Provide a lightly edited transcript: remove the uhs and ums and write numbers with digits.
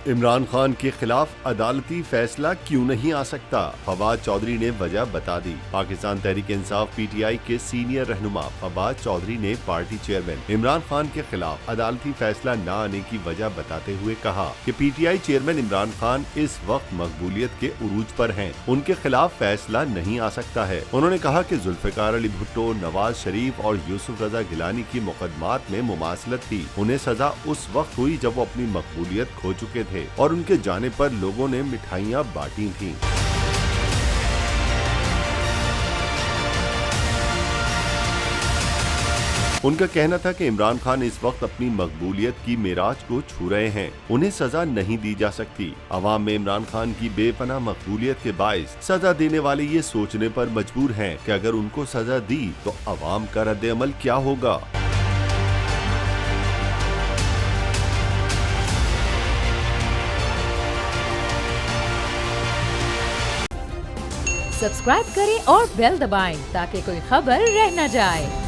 عمران خان کے خلاف عدالتی فیصلہ کیوں نہیں آ سکتا؟ فواد چودھری نے وجہ بتا دی۔ پاکستان تحریک انصاف پی ٹی آئی کے سینئر رہنما فواد چودھری نے پارٹی چیئرمین عمران خان کے خلاف عدالتی فیصلہ نہ آنے کی وجہ بتاتے ہوئے کہا کہ P T I chairman Imran Khan اس وقت مقبولیت کے عروج پر ہیں، ان کے خلاف فیصلہ نہیں آ سکتا ہے۔ انہوں نے کہا کہ ذوالفقار علی بھٹو، نواز شریف اور یوسف رضا گیلانی کی مقدمات میں مماثلت تھی، انہیں سزا اس وقت ہوئی جب وہ اپنی مقبولیت کھو چکے تھے اور ان کے جانے پر لوگوں نے مٹھائیاں بانٹی تھیں۔ ان کا کہنا تھا کہ عمران خان اس وقت اپنی مقبولیت کی معراج کو چھو رہے ہیں، انہیں سزا نہیں دی جا سکتی۔ عوام میں عمران خان کی بے پناہ مقبولیت کے باعث سزا دینے والے یہ سوچنے پر مجبور ہیں کہ اگر ان کو سزا دی تو عوام کا رد عمل کیا ہوگا۔ سبسکرائب کریں اور بیل دبائیں تاکہ کوئی خبر رہ نہ جائے۔